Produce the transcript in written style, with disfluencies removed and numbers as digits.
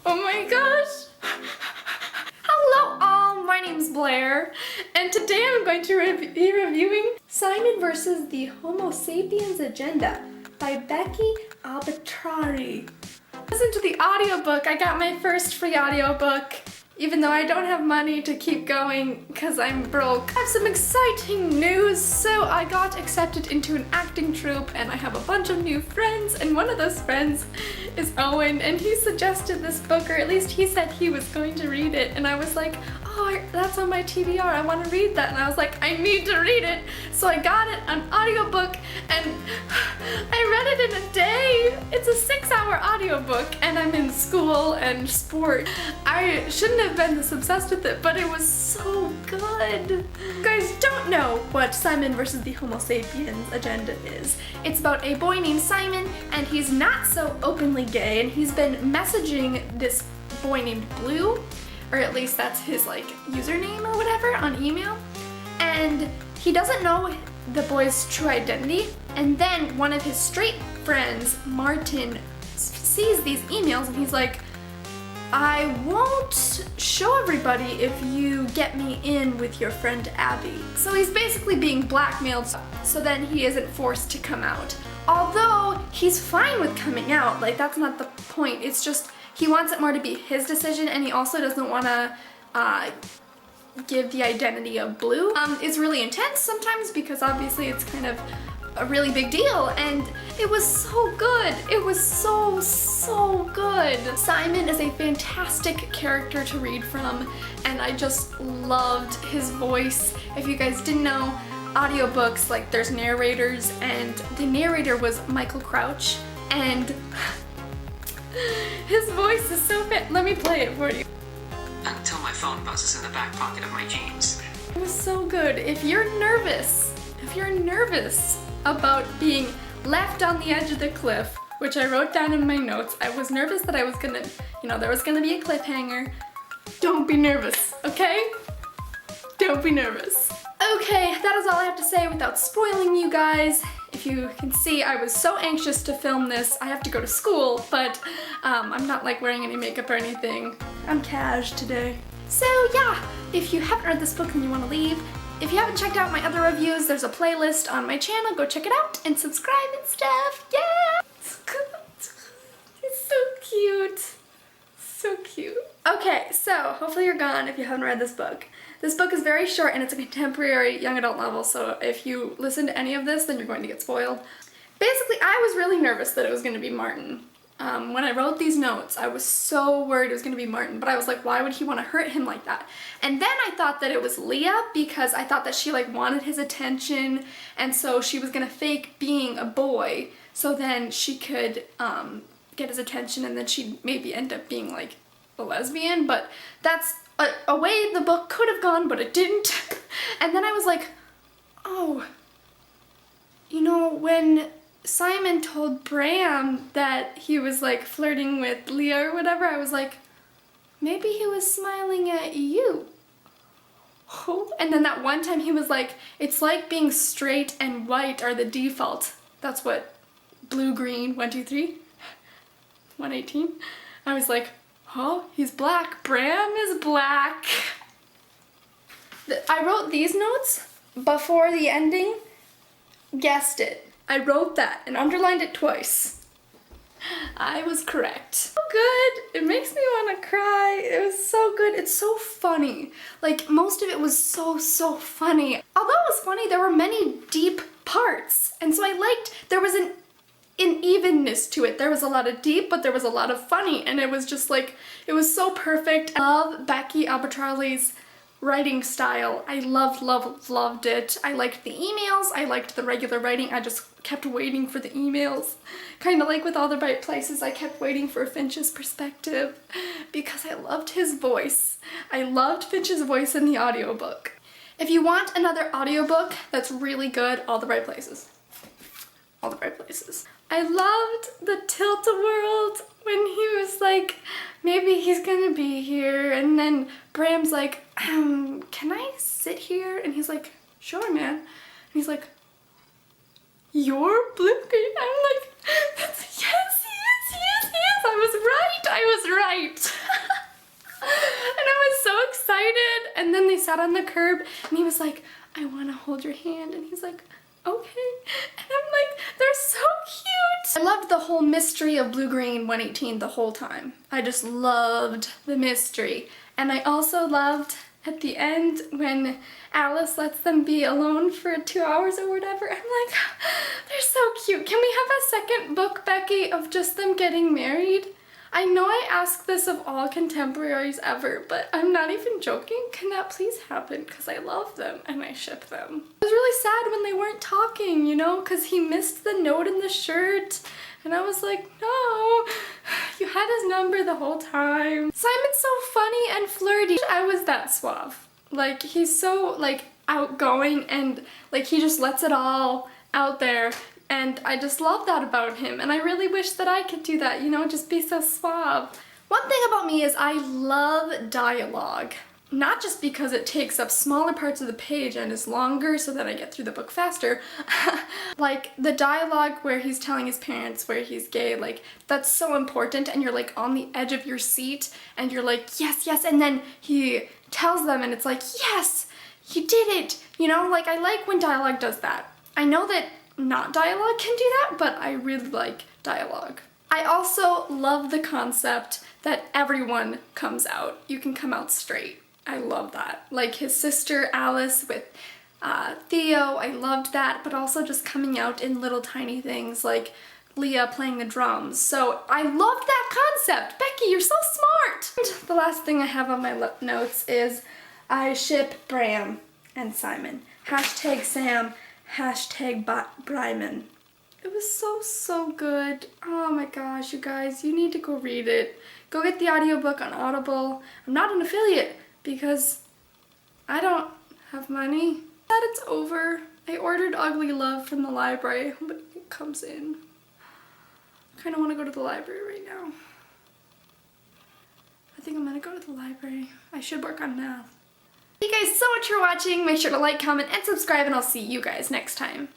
Oh my gosh! Hello all, my name's Blair, and today I'm going to be reviewing Simon vs. the Homo Sapiens Agenda by Becky Albertalli. Listen to the audiobook. I got my first free audiobook, even though I don't have money to keep going because I'm broke. I have some exciting news. So I got accepted into an acting troupe and I have a bunch of new friends, and one of those friends is Owen, and he suggested this book, or at least he said he was going to read it, and I was like, oh, that's on my TBR, I want to read that, and I was like, I need to read it. So I got it on audiobook and I read it in a day. It's a 6-hour audiobook and I'm in school and sport. I shouldn't have been this obsessed with it, but it was so good. You guys don't know what Simon versus the Homo Sapiens Agenda is. It's about a boy named Simon, and he's not so openly gay, and he's been messaging this boy named Blue, or at least that's his like username or whatever, on email, and he doesn't know the boy's true identity. And then one of his straight friends, Martin, sees these emails and he's like, I won't show everybody if you get me in with your friend Abby. So he's basically being blackmailed, so then he isn't forced to come out. Although he's fine with coming out, like that's not the point, it's just he wants it more to be his decision, and he also doesn't want to give the identity of Blue. It's really intense sometimes because obviously it's kind of a really big deal, and it was so good. It was so good. Simon is a fantastic character to read from, and I just loved his voice. If you guys didn't know, audiobooks, like there's narrators, and the narrator was Michael Crouch, and his voice is so fit. Let me play it for you. Until my phone buzzes in the back pocket of my jeans. It was so good. If you're nervous about being left on the edge of the cliff, which I wrote down in my notes, I was nervous that I was gonna, there was gonna be a cliffhanger. Don't be nervous, okay? Don't be nervous. Okay, that is all I have to say without spoiling you guys. If you can see, I was so anxious to film this. I have to go to school, but I'm not like wearing any makeup or anything. I'm cash today. So yeah, if you haven't read this book and you want to leave, if you haven't checked out my other reviews, there's a playlist on my channel. Go check it out and subscribe and stuff. Yeah! It's so cute. So cute. Okay, so hopefully you're gone if you haven't read this book. This book is very short and it's a contemporary young adult novel, so if you listen to any of this, then you're going to get spoiled. Basically, I was really nervous that it was going to be Martin. When I wrote these notes, I was so worried it was going to be Martin, but I was like, why would he want to hurt him like that? And then I thought that it was Leah, because I thought that she like wanted his attention, and so she was going to fake being a boy, so then she could get his attention, and then she'd maybe end up being like a lesbian, but that's a way the book could have gone, but it didn't. And then I was like, oh, when Simon told Bram that he was like flirting with Leah or whatever, I was like, maybe he was smiling at you. Oh. And then that one time he was like, it's like being straight and white are the default. That's what blue, green, 1, 2, 3, 118. I was like, oh, he's black. Bram is black. I wrote these notes before the ending. Guessed it. I wrote that and underlined it twice. I was correct. So good. It makes me want to cry. It was so good. It's so funny. Like, most of it was so funny. Although it was funny, there were many deep parts. And so I liked, there was an evenness to it. There was a lot of deep, but there was a lot of funny, and it was just like, it was so perfect. I love Becky Albertalli's writing style. I loved it. I liked the emails, I liked the regular writing, I just kept waiting for the emails. Kind of like with All the Right Places, I kept waiting for Finch's perspective because I loved his voice. I loved Finch's voice in the audiobook. If you want another audiobook that's really good, All the Right Places. All the Right Places. I loved the tilt-a-whirl when he was like, maybe he's gonna be here, and then Bram's like, can I sit here? And he's like, sure, man. And he's like, you're blue green? I'm like, yes, Yes, I was right. I was right. And I was so excited. And then they sat on the curb and he was like, I want to hold your hand. And he's like, okay. And I'm like, they're so cute. I loved the whole mystery of Blue Green 118 the whole time. I just loved the mystery. And I also loved at the end when Alice lets them be alone for 2 hours or whatever. I'm like, they're so cute. Can we have a second book, Becky, of just them getting married? I know I ask this of all contemporaries ever, but I'm not even joking. Can that please happen? Because I love them and I ship them. It was really sad when they weren't talking, you know, because he missed the note in the shirt. And I was like, no, you had his number the whole time. Simon's so funny and flirty. I was that suave. Like, he's so, like, outgoing and, like, he just lets it all out there. And I just love that about him. And I really wish that I could do that, you know, just be so suave. One thing about me is I love dialogue. Not just because it takes up smaller parts of the page and is longer so that I get through the book faster. Like the dialogue where he's telling his parents where he's gay, like that's so important and you're like on the edge of your seat and you're like, yes, yes, and then he tells them and it's like, yes, you did it. You know, like I like when dialogue does that. I know that not dialogue can do that, but I really like dialogue. I also love the concept that everyone comes out. You can come out straight. I love that. Like his sister Alice with Theo, I loved that, but also just coming out in little tiny things like Leah playing the drums. So I loved that concept. Becky, you're so smart! And the last thing I have on my notes is I ship Bram and Simon. Hashtag Sam, hashtag Bryman. It was so good. Oh my gosh, you guys, you need to go read it. Go get the audiobook on Audible. I'm not an affiliate because I don't have money. That it's over. I ordered Ugly Love from the library, but it comes in. I kind of want to go to the library right now. I think I'm gonna go to the library. I should work on math. Thank you guys so much for watching. Make sure to like, comment, and subscribe, and I'll see you guys next time.